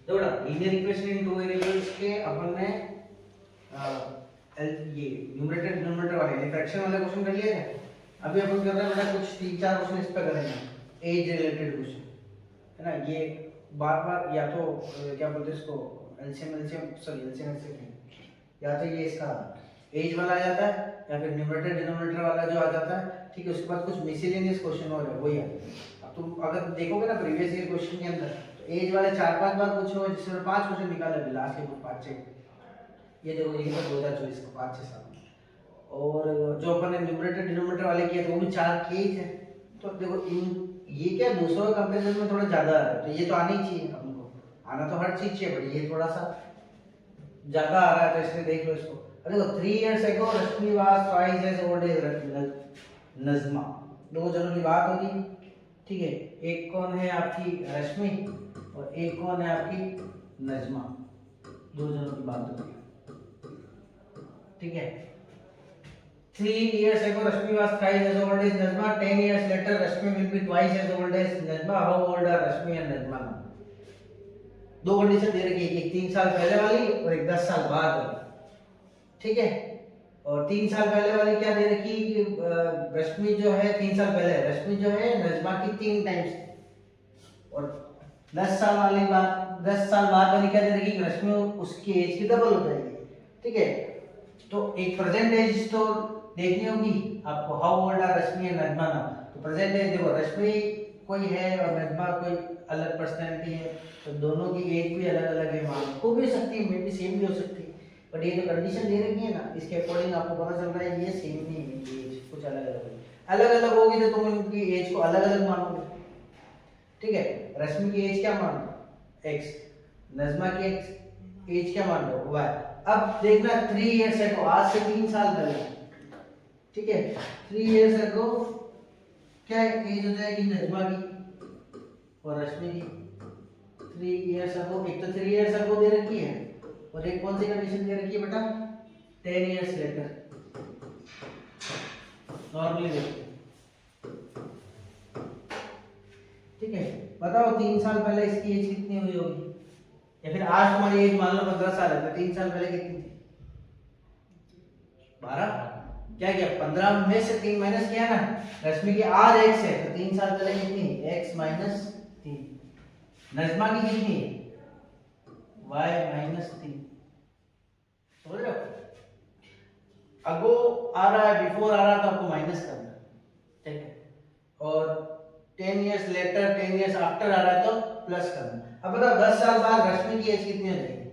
देखो linear equation in two variables के अपन ने ये न्यूमरेटर डिनोमिनेटर वाले फ्रैक्शन वाले क्वेश्चन कर लिए थे। अभी अपन कर रहे हैं बेटा कुछ 3-4 क्वेश्चन इस पे करेंगे एज रिलेटेड क्वेश्चन, है ना। ये बार बार या तो क्या बोलते हैं इसको एलसीएम सॉरी एलसीएम नहीं, या तो ये इसका एज वाला आ जाता है या फिर न्यूमरेटर डिनोमिनेटर वाला जो आ जाता है, ठीक है। उसके बाद कुछ मिसलेनियस क्वेश्चन और है वही है। अब तुम अगर देखोगे ना प्रीवियस ईयर क्वेश्चन के अंदर तो एज वाले 4-5 बार पूछे हुए, जिसमें 5 क्वेश्चन निकाले अभी लास्ट के 5-6। ये देखो ये तो 2024 का 5-6 साल में। और जो अपन ने न्यूमरेटर डिनोमिनेटर वाले किए थे वो भी 4 के ही थे। तो देखो इन ये क्या दूसरों के कंपैरिजन में थोड़ा ज्यादा है, तो ये तो आना ही चाहिए अपन को, आना तो हर चीज चाहिए, बट ये थोड़ा सा ज्यादा आ रहा है तो इसलिए देख लो इसको। देखो 3 years ago Rashmi was twice as old as Najma. दो जनों की बात होगी, ठीक है। एक कौन है आपकी रश्मि और एक कौन है आपकी नजमा, दो जनों की बात होगी, ठीक है। 3 years ago Rashmi was thrice as old as Najma. 10 years later Rashmi will be twice as old as Najma. How old are Rashmi and Najma now? दो कंडीशन दे रखी है, एक 3 साल पहले वाली और एक 10 साल बाद वाली, ठीक है। और 3 साल पहले वाली क्या दे रखी कि रश्मि जो है 3 साल पहले रश्मि जो है नजमा की 3 टाइम्स, और 10 साल वाली बात 10 साल बाद वाली क्या दे रखी कि रश्मि उसकी एज की डबल हो जाएगी, ठीक है। तो एक प्रेजेंट एज तो देखनी होगी आपको, how old are Rashmi and Najma now. तो प्रेजेंट एज देखो रश्मि कोई है और नजमा कोई अलग पर्सनैलिटी है, तो दोनों की एज भी अलग अलग है, मान को भी सकती है, मे बी सेम भी हो सकती है, बट ये जो कंडीशन दे रखी है ना इसके अकॉर्डिंग आपको पता चल रहा है ये सेम नहीं है, एज कुछ अलग अलग है। अलग अलग होगी तो तुम उनकी एज को अलग अलग मानोगे, ठीक है। रश्मि की एज क्या मान लो x, नजमा की एज क्या मान लो y। अब देखना 3 years ago, आज से 3 साल पहले, ठीक है। 3 years ago क्या एज हो जाएगी नजमा की और रश्मि की 3 years ago। एक तो 3 years ago दे रखी है और एक कौन सी कंडीशन दे रखी है बेटा 10 years later। नॉर्मली देखते हैं, ठीक है। बताओ 3 साल पहले इसकी एज कितनी हुई होगी, या फिर आज तुम्हारी एज मान लो 15 साल है तो 3 साल पहले कितनी थी 12। क्या किया 15 में से 3 माइनस किया ना, रश्मि की आज x है तो 3 साल पहले कितनी x माइनस 3, नजमा की कितनी है y माइनस 3, समझ रहे हो। अगो आ रहा है बिफोर आ रहा है तो आपको माइनस करना, ठीक है। और 10 years later 10 years आफ्टर आ रहा है तो प्लस करना। अब बताओ 10 साल बाद रश्मि की एज कितनी हो जाएगी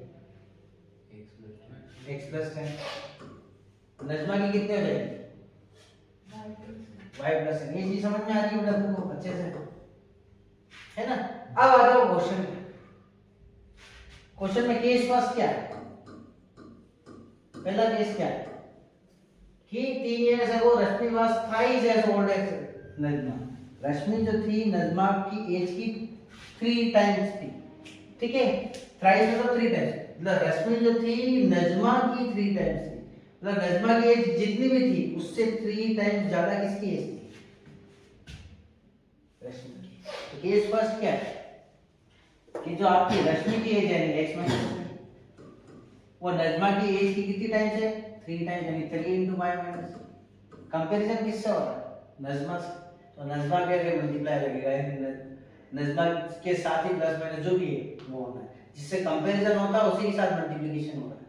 x प्लस 10, नजमा की कितनी हो जाएगी y प्लस 10। ये चीज समझ में आ रही है बेटा तुमको अच्छे से, है ना। अब आ जाओ क्वेश्चन में। क्वेश्चन में केस फर्स्ट क्या है, पहला केस क्या है कि 3 years ago Rashmi was thrice as old as Najma. Rashmi जो थी नजमा की एज की 3 टाइम्स थी, ठीक है। थ्राइस मतलब 3 टाइम्स, मतलब रश्मि जो थी नजमा की 3 टाइम्स थी, मतलब नजमा की एज जितनी भी थी उससे 3 टाइम्स ज्यादा किसकी एज थी रश्मि की। तो केस फर्स्ट क्या है कि जो आपकी रश्मि की एज है x माइनस वो नजमा की एज की कितनी टाइम्स है 3 टाइम्स, यानी 3 into 5 माइनस। कंपैरिजन किससे हो रहा है नजमा से, तो नजमा के लिए मल्टीप्लाई लगेगा, यानी नजमा के साथ ही प्लस माइनस जो भी है वो होना है, जिससे कंपैरिजन होता है उसी के साथ मल्टीप्लिकेशन होता है,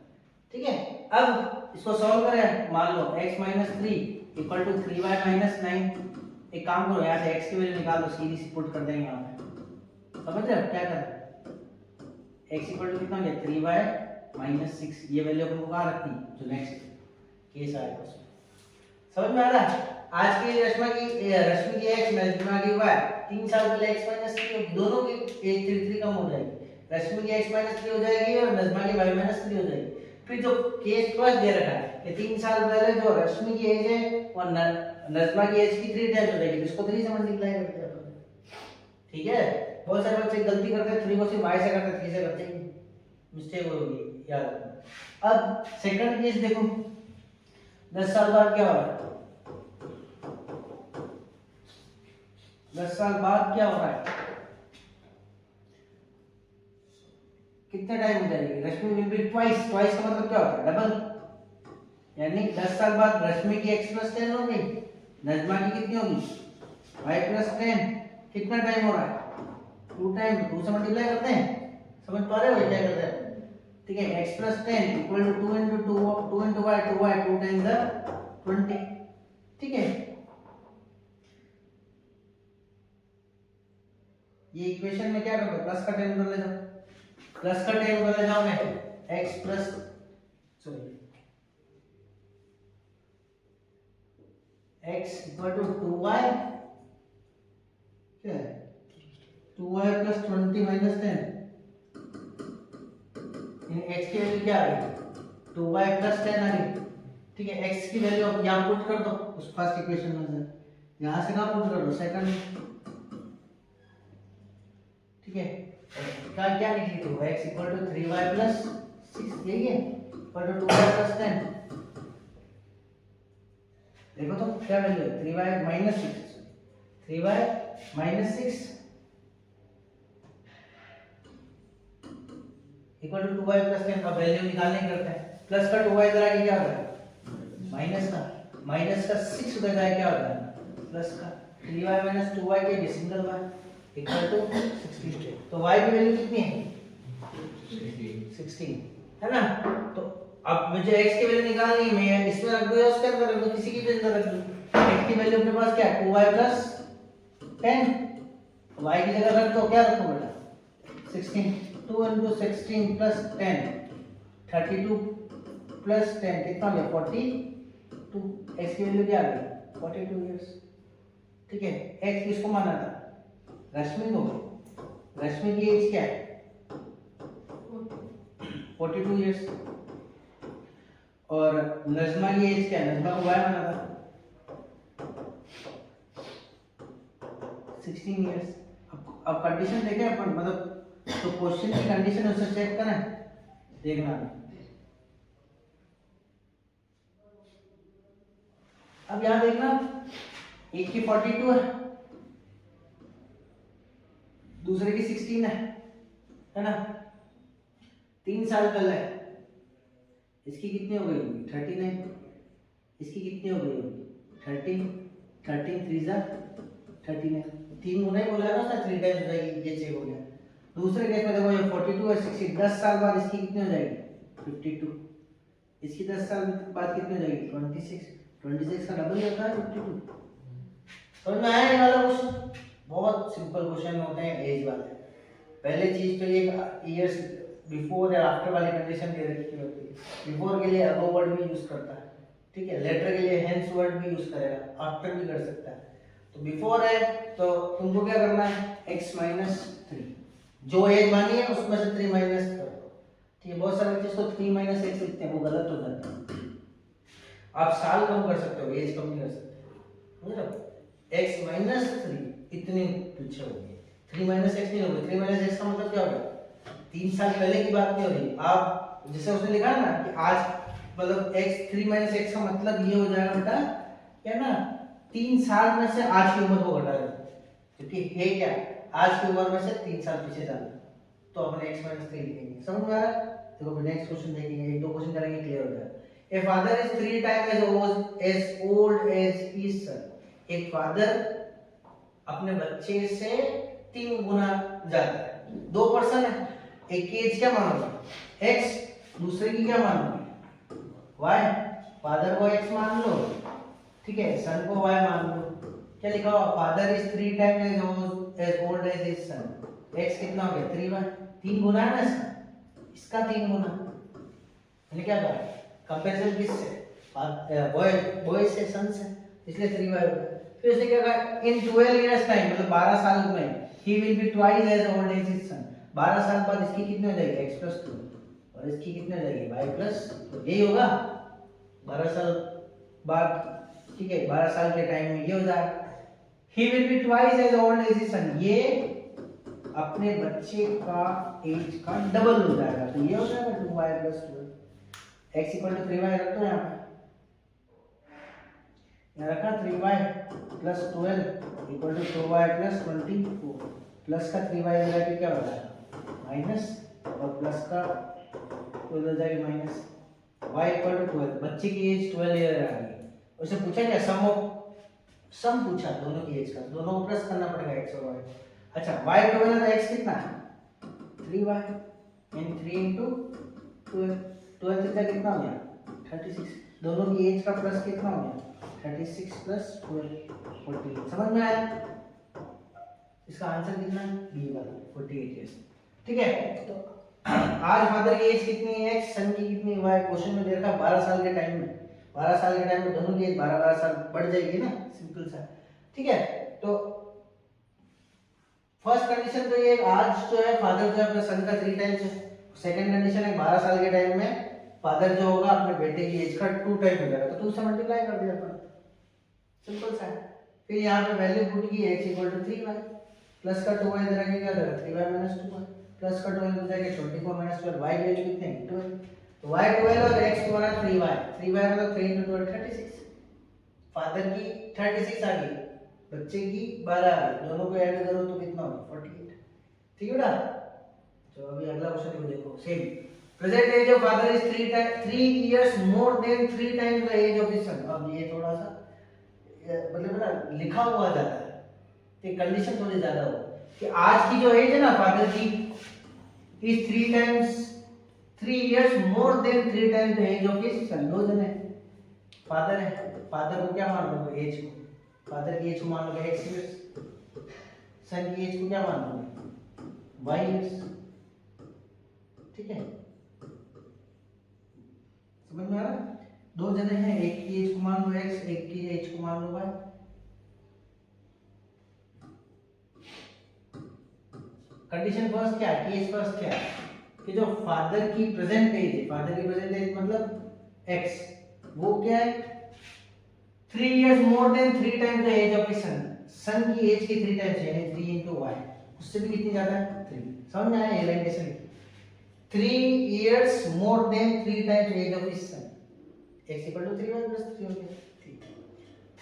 ठीक है। अब इसको सॉल्व करें, मान लो x minus 3 equal to 3y minus 9। एक काम करो यहाँ से x की वैल्यू निकाल दो, सीधी सी पुट कर देंगे यहाँ पे, समझ रहे हो क्या कर x इक्वल टू कितना हो गया 3y माइनस 6। ये वैल्यू अपन को कहाँ रखनी जो नेक्स्ट केस आएगा उसमें, समझ में आ रहा है। आज की रश्मि की x नजमा की y 3 साल पहले x माइनस 3, दोनों की एज 3 कम हो जाएगी, रश्मि की x माइनस 3 हो जाएगी और नजमा की y माइनस 3 हो जाएगी। फिर जो केस फर्स्ट दे रखा है कि 3 साल पहले जो रश्मि की एज है और नजमा की एज की 3 टाइम्स हो जाएगी, इसको 3 से मल्टीप्लाई करते हैं अपन, ठीक है। बहुत सारे बच्चे गलती करते हैं 3 को सिर्फ y से करते हैं 3 से करते हैं, मिस्टेक होगी याद रखना। अब सेकंड केस देखो 10 साल बाद क्या हो रहा है, 10 साल बाद क्या हो रहा है कितना टाइम हो जाएगी? रश्मि विल बी ट्वाइस, ट्वाइस का मतलब क्या होता है? डबल, यानी 10 साल बाद रश्मि की x + 10 हो गई, नजमा की कितनी होगी? y + 10। कितना टाइम हो रहा है? 2 टाइम, 2 से मल्टीप्लाई करते हैं, समझ पा रहे हो क्या करते हैं? ठीक है, x + 10 = 2 × 2 2 × y 2y 2 टाइम्स 20। ठीक है, ये इक्वेशन में क्या करोगे? प्लस का 10 कर ले जाओ, प्लस का 10 कर ले जाओगे, x plus sorry x = 2y, क्या है 2y + 20 - 10, इन x की वैल्यू क्या आ गई? 2y + 10 आ गई। ठीक है, x की वैल्यू अब यहाँ पुट कर दो उस फर्स्ट इक्वेशन में से, यहाँ से कहाँ पुट कर दो? सेकंड। ठीक है, क्या निकली तो x = 3y + 6, यही है, = 2y + 10। देखो तो क्या वैल्यू है? 3y - 6, 3y - 6 = 2y + 10 का वैल्यू निकालने करते हैं। प्लस का 2y इधर आके क्या होता है? माइनस का 6 उधर जाए क्या होता है? प्लस का 3y - 2y के सिंगल y = 16। तो y की वैल्यू कितनी है? 16 है ना। तो अब मुझे x की वैल्यू निकालनी है, मैं इसमें रख दूं या उसके अंदर रख दूं? किसी की भी अंदर रख दूं। x की वैल्यू अपने पास क्या है? 2y + 10, y की जगह रख दो, क्या रखो बेटा? 16। 2 × 16 + 10 32 + 10 कितना हो गया? 42। x की वैल्यू क्या आ गई? 42 इयर्स। ठीक है, x किसको माना था? रश्मि को। रश्मि की एज क्या है? 42 इयर्स। और नजमा की एज क्या है? नजमा को y माना था 16 इयर्स। अब कंडीशन देखें अपन, मतलब तो क्वेश्चन की कंडीशन उसे चेक करें, देखना। अब यहां देखना, एक की 42 है, दूसरे की 16 है ना। 3 साल पहले इसकी कितनी हो गई होगी? 39। इसकी कितनी हो गई होगी? 13। 13 3 जा 39, 3 गुना ही बोला है ना उसने, 3 टाइम्स हो जाएगी, ये चेक हो गया। दूसरे केस में देखो, ये 42 है, 60, 10 साल बाद इसकी कितनी हो जाएगी? 52। इसकी 10 साल बाद कितनी हो जाएगी? 26। 26 का डबल ही होता है 52। समझ में आया ये वाला क्वेश्चन? बहुत सिंपल क्वेश्चन होते हैं एज वाले। पहले चीज तो ये ईयर्स बिफोर या आफ्टर वाली कंडीशन दे रखी होती है। बिफोर के लिए अबव वर्ड भी यूज करता है, ठीक है। लेटर के लिए हेंस वर्ड भी यूज करेगा, आफ्टर भी कर सकता है। तो बिफोर है तो तुमको क्या करना है? x - 3, जो एज मानी है उसमें से 3 माइनस कर दो। ठीक है, बहुत सारे बच्चे इसको 3 - x लिखते हैं, वो गलत हो जाता है। आप साल कम कर सकते हो, एज कम नहीं कर सकते, समझ रहे हो? x - 3 इतने पीछे हो गए, 3 - x नहीं हो गए। 3 - x का मतलब क्या हो गया? 3 साल पहले की बात नहीं हो रही। आप जैसे उसने लिखा है ना कि आज, मतलब x 3 - x का मतलब ये हो जाएगा बेटा, क्या ना, 3 साल में से आज की उम्र को घटा दें, क्योंकि है क्या, आज की उम्र में से 3 साल पीछे जाना, तो अपने x - 3 लिखेंगे। समझ में आ रहा है? देखो नेक्स्ट क्वेश्चन देखेंगे, एक दो क्वेश्चन करेंगे, क्लियर हो जाएगा। A father is 3 times as old as his son. एक फादर अपने बच्चे से 3 गुना ज्यादा है। 2 पर्सन है, एक की एज क्या मानोगे? x, दूसरे की क्या मानोगे? y। फादर को x मान लो, ठीक है, सन को y मान लो। क्या लिखा हुआ? Father is 3 times as old as his son. x कितना हो गया? 3y। 3 गुना है ना इसका 3 गुना। मैंने क्या कहा? कंपैरिजन किससे? बॉय से, सन से, इसलिए 3y हो गया। फिर उसने क्या कहा? इन 12 इयर्स टाइम, मतलब 12 साल में, he will be twice as old as his son. 12 साल बाद इसकी कितनी हो जाएगी? x + 2, और इसकी कितनी हो जाएगी? y + 2। यही होगा 12 साल बाद, ठीक है, 12 साल के टाइम में ये हो जाएगा। He will be twice as old as his son, ये अपने बच्चे का एज का डबल हो जाएगा, तो ये हो जाएगा 2y + 12। x = 3y रख दो यहाँ पे, यहाँ रखा 3y + 12 = 2y + 24, प्लस का 3y मिला के क्या हो जाएगा? और प्लस का 12 हो जाएगा माइनस y इक्वल टू 12। बच्चे की एज 12 ईयर आ गई। उसे पूछा क्या सम पूछा दोनों की एज का, दोनों को प्लस करना पड़ेगा x और y। अच्छा y 12 है तो x कितना है 3y यानी 3 into 12 12 से कितना हो गया 36। दोनों की एज का प्लस कितना हो गया 36 प्लस 12 40। समझ में आया? इसका आंसर कितना है बी वाला 48 इयर्स। ठीक है, तो आज फादर की एज कितनी है x, सन की कितनी y, क्वेश्चन में दे रखा है 12 साल के टाइम में। 12 साल के टाइम में दोनों की एज 12 साल बढ़ जाएगी ना, सिंपल सा। ठीक है, तो फर्स्ट कंडीशन तो ये आज जो है फादर जो है अपने सन का 3 टाइम्स है। सेकंड कंडीशन है 12 साल के टाइम में फादर जो होगा अपने बेटे की एज का 2 टाइम हो जाएगा, तो 2 से मल्टीप्लाई कर दिया अपन, सिंपल सा है। फिर यहाँ पे वैल्यू पुट की x equal to 3y plus का 2y इधर आके क्या देगा 3y माइनस 2y प्लस का 2 इधर जाके 24 माइनस 12 y वैल्यू कितने 12। तो y 12 और x तुम्हारा 3y 3y मतलब 3 into 12 36। फादर की 36 आ गई, बच्चे की 12 आ गई, दोनों को ऐड करो तो कितना होगा 48। ठीक है बेटा, तो अभी अगला क्वेश्चन को देखो। Same present age of father is 3 years more than 3 times the age of his son। अब ये थोड़ा सा मतलब ना लिखा हुआ जाता है तो कंडीशन थोड़ी ज्यादा हो कि आज की जो एज है ना फादर की is 3 years more than 3 times the age of his son। दो जन है, फादर है, फादर को क्या मान लोगे एज को, फादर की एज को मान लोगे x years, सन की एज को क्या मान लोगे y years। ठीक है, समझ में आ रहा? दो जने हैं, एक की एज को मान लो x, एक की एज को मान लो y। कंडीशन फर्स्ट क्या है, केस फर्स्ट क्या है कि जो फादर की प्रेजेंट एज है, फादर की प्रेजेंट एज मतलब x, वो क्या है 3 years more than 3 times the age of his son। सन की एज की 3 टाइम्स यानी 3 into y, उससे भी कितनी ज्यादा है 3। समझ में आया? ये लाइन कैसे लिखी 3 years more than 3 times age of his son, x equal to 3y plus 3 हो गया। ठीक,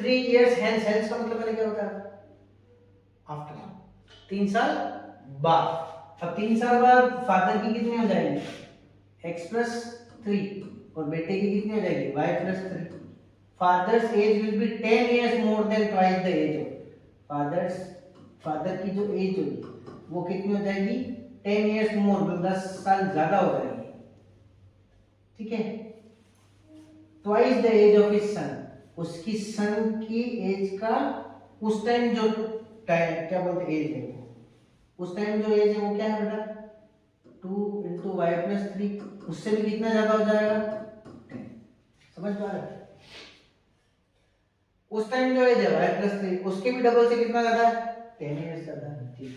3 years hence का मतलब मैंने क्या होता है आफ्टर, 3 साल बाद। अब 3 साल बाद फादर की कितनी हो जाएगी x plus 3 और बेटे की कितनी हो जाएगी y plus 3। Father's age will be 10 years more than twice the age of father की जो एज होगी वो कितनी हो जाएगी 10 years more, मतलब 10 साल ज्यादा हो जाएगी। ठीक है, twice the age of his son, उसकी सन की एज का उस टाइम जो टाइम क्या बोलते एज है, उस टाइम जो एज है वो क्या है बेटा 2 into y plus 3, उससे भी कितना ज्यादा हो जाएगा 10। समझ पा रहे? उस टाइम जो एज है y plus 3 उसके भी डबल से कितना ज्यादा है 10 years ज्यादा है। ठीक,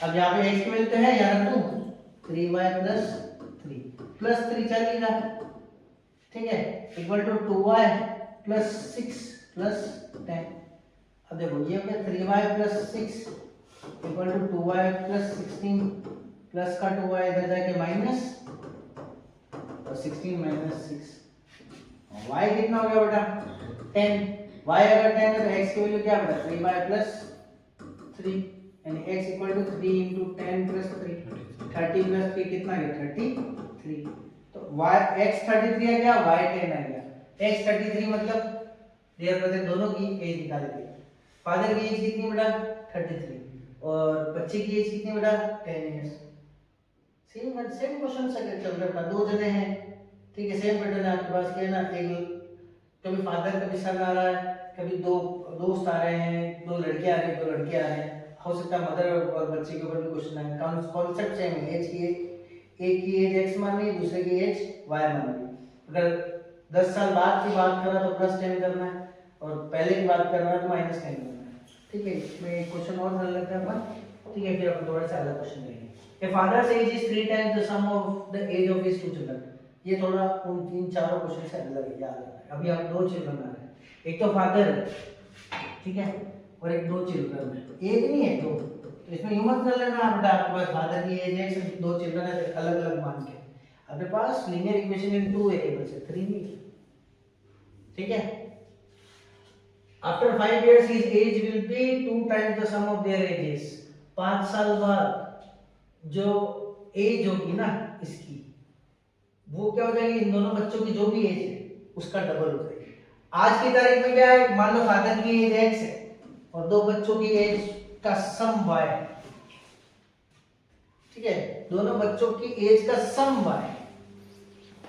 अब यहाँ पे x की वैल्यू तो है यार 2, 3y plus 3 plus 3 चलेगा। ठीक है, equal to 2y plus 6 plus 10। अब देखो ये हो गया 3y plus 6 equal to 2y plus 16 plus का 2y इधर जाके माइनस और 16 माइनस 6, y कितना हो गया बेटा 10। y अगर 10 है तो x की वैल्यू क्या बेटा 3y plus 3 यानी x equal to 3 into 10 plus 3 30 plus 3 कितना आ गया 33। तो y x 33 आ गया, y 10 आ गया। x 33 मतलब देयर प्रेजेंट दोनों की एज निकाल दी। फादर की एज कितनी बेटा 33 और बच्चे की एज कितनी बेटा 10 इयर्स। सेम क्वेश्चन से चल रहा था, दो जने हैं। ठीक है, सेम पैटर्न है आपके पास, क्या है ना, एक कभी फादर कभी सन आ रहा है, कभी दो दोस्त आ रहे हैं, दो लड़कियां आ रही हैं, दो लड़के आ रहे हैं। हो सकता है मदर और बच्चे के ऊपर भी क्वेश्चन आए। कॉन्सेप्ट सेम है, एज की एक की एज x माननी है, दूसरे की एज y माननी है। अगर 10 साल बाद की बात कर रहा तो प्लस 10 करना है और पहले की बात कर रहा है तो माइनस 10 करना है। ठीक है, इसमें एक क्वेश्चन और कर लेते हैं अपन। ठीक है, फिर अपन थोड़ा सा अलग क्वेश्चन लेंगे। A father's age is 3 times the sum of the age of his 2 children। ये थोड़ा उन तीन चारों क्वेश्चन से अलग है, याद रखना है। अभी हम दो चिल्ड्रन आ रहे हैं, एक तो फादर है, ठीक है, और एक दो चिल्ड्रन है। एक नहीं है दो, तो इसमें यूं मत कर लेना बेटा आपके पास फादर की एज है, दो चिल्ड्रन है, अलग अलग मान के। आपके पास लीनियर इक्वेशन इन 2 वेरिएबल्स है, 3 नहीं। ठीक है, after 5 years his age will be 2 times the sum of their ages। 5 साल बाद जो एज होगी ना इसकी, वो क्या हो जाएगी, इन दोनों बच्चों की जो भी एज है उसका डबल हो जाएगी। आज की तारीख में क्या है, मान लो फादर की एज x है और दो बच्चों की एज का सम y है, ठीक है, दोनों बच्चों की एज का सम y,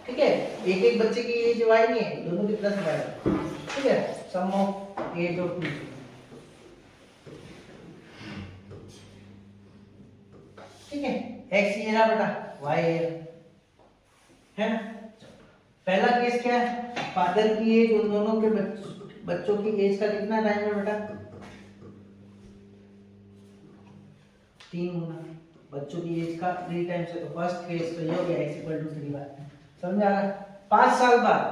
ठीक है, एक एक बच्चे की एज y नहीं है, दोनों की प्लस y, ठीक है, सम ऑफ एज ऑफ टू, ठीक है, x ये रहा बेटा, y ये है ना। पहला केस क्या है, फादर की एज उन दोनों के बच्चों की एज का कितना टाइम है बेटा, 3 गुना, बच्चों की एज का 3 टाइम्स है, तो फर्स्ट केस तो ये हो गया x इक्वल टू 3 बार, समझ आ रहा है। 5 साल बाद,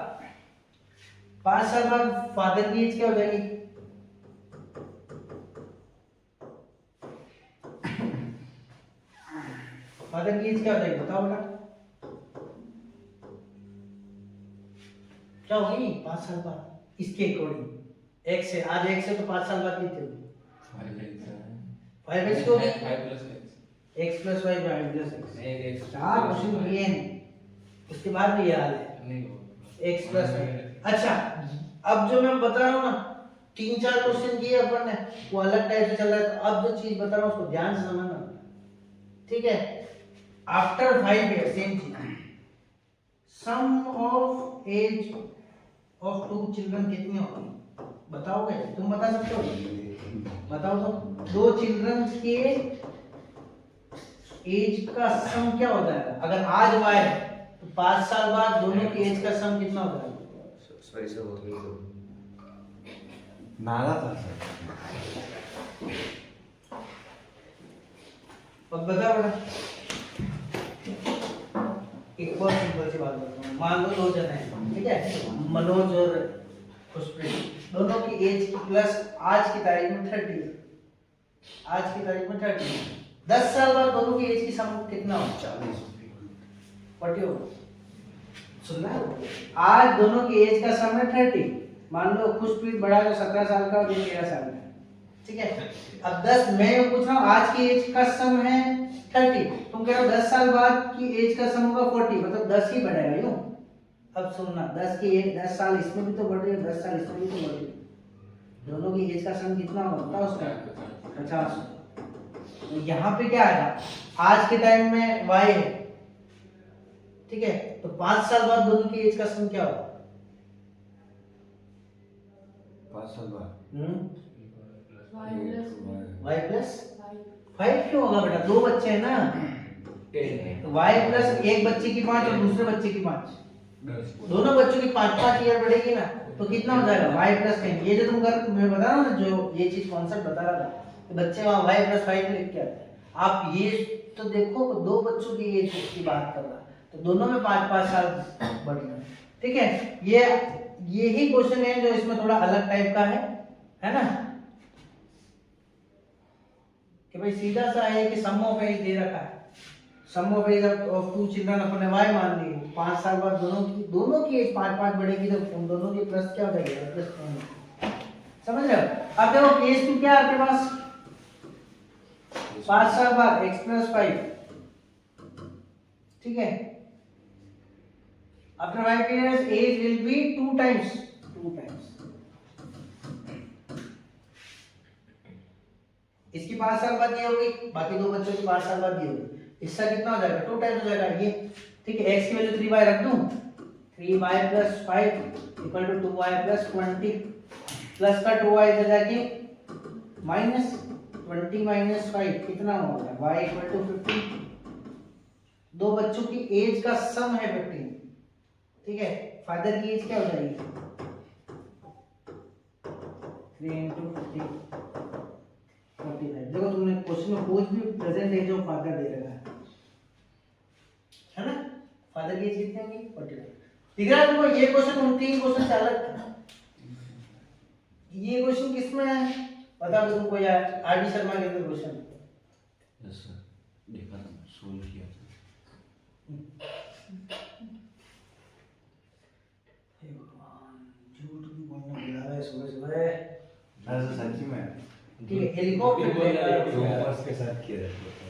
5 साल बाद फादर की एज क्या हो जाएगी, फादर की एज क्या हो जाएगी बताओ बेटा, क्या होगी 5 साल बाद इसके अकॉर्डिंग, x है, आज x है तो 5 साल बाद कितनी होगी, 5x को x plus y by plus x, 4 question किए हैं उसके बाद भी याद है x प्लस y। अच्छा अब जो मैं बता रहा हूँ ना, 3-4 क्वेश्चन किए अपन ने, वो अलग टाइप से चल रहा है, तो अब जो चीज बता रहा हूँ उसको ध्यान से समझना, ठीक है। आफ्टर 5 ईयर सेम चीज, सम ऑफ एज ऑफ 2 चिल्ड्रन कितनी होगी बताओगे, तुम बता सकते हो, बताओ तो, 2 चिल्ड्रन के एज का सम क्या होता है, अगर आज y है तो 5 साल बाद दोनों की एज का सम कितना होता है, सॉरी सर हो गई तो नाला था सर, अब बता बेटा, एक बहुत सिंपल सी बात बताता हूँ, मान लो 2 जन हैं, ठीक है, मनोज और खुशप्रीत, दोनों की एज प्लस आज की तारीख में 30, आज की तारीख में 30, 10 साल बाद दोनों की एज की सम कितना हो, 40 हो, सुनना है, आज दोनों की एज का सम है 30, मान लो खुशप्रीत बड़ा तो 17 साल का और ये 13 साल का, ठीक है। अब 10 मैं ये पूछ रहा हूँ, आज की एज का सम है 30, तुम कह रहे हो 10 साल बाद की एज का सम होगा 40, मतलब 10 ही बढ़ेगा यूं। अब सुनना, 10 की एज 10 साल इसमें भी तो बढ़ रही है, 10 साल इसमें भी तो बढ़ रही है, दोनों की एज का सम कितना होगा उसका 50। तो यहाँ पे क्या आएगा, आज के टाइम में y है, ठीक है, तो 5 साल बाद दोनों की एज का सम क्या होगा, 5 साल बाद y प्लस 5 क्यों होगा बेटा, 2 बच्चे हैं ना, तो y प्लस एक बच्चे की 5 और दूसरे बच्चे की 5, दोनों बच्चों की 5-5 ईयर बढ़ेगी ना, तो कितना हो जाएगा y प्लस 10, ये जो तुम कर, मैं बता रहा हूँ ना, जो ये चीज कॉन्सेप्ट बता रहा था, तो बच्चे वहाँ y प्लस 5 लिख के आते हैं, आप ये तो देखो 2 बच्चों की एज की बात कर रहा है, तो दोनों में 5-5 साल बढ़ रहे हैं, ठीक है। ये ही क्वेश्चन है जो इसमें थोड़ा अलग टाइप का है ना, कि भाई सीधा सा है कि सम ऑफ एज दे रखा है, सम ऑफ एज ऑफ 2 चिल्ड्रन अपने y मान ली, 5 साल बाद दोनों की एज 5-5 बढ़ेगी, तो उन दोनों की प्लस क्या हो जाएगी, प्लस, समझ रहे हो। अब देखो केस 2 क्या है आपके पास, 5 साल बाद x प्लस 5, ठीक है, after 5 years age will be 2 times, इसकी 5 साल बाद ये होगी, बाकी 2 बच्चों की 5 साल बाद ये होगी, इसका कितना हो जाएगा 2 टाइम्स हो जाएगा ये, ठीक है। x की वैल्यू 3y रख दूं, 3y plus 5 equal to 2y प्लस 20, प्लस का 2y इधर जाके माइनस 20 माइनस 5 कितना होगा, y इक्वल टू 15, 2 बच्चों की एज का सम है 15, ठीक है, फादर की एज क्या हो जाएगी 3 into 15 45। देखो तुमने क्वेश्चन में कोई भी प्रेजेंट एज ऑफ फादर दे रखा है ना, फादर की एज कितनी होगी 45। दिख रहा है तुमको, ये क्वेश्चन उन 3 क्वेश्चन से अलग था, ये क्वेश्चन किसमें है बता दो तुमको यार, आरडी शर्मा के अंदर क्वेश्चन, यस सर देखा था, सोल्व किया था। हे भगवान, झूठ भी बोलना बुला रहा है सुबह सर सच्ची में ठीक है, हेलीकॉप्टर के साथ किया था।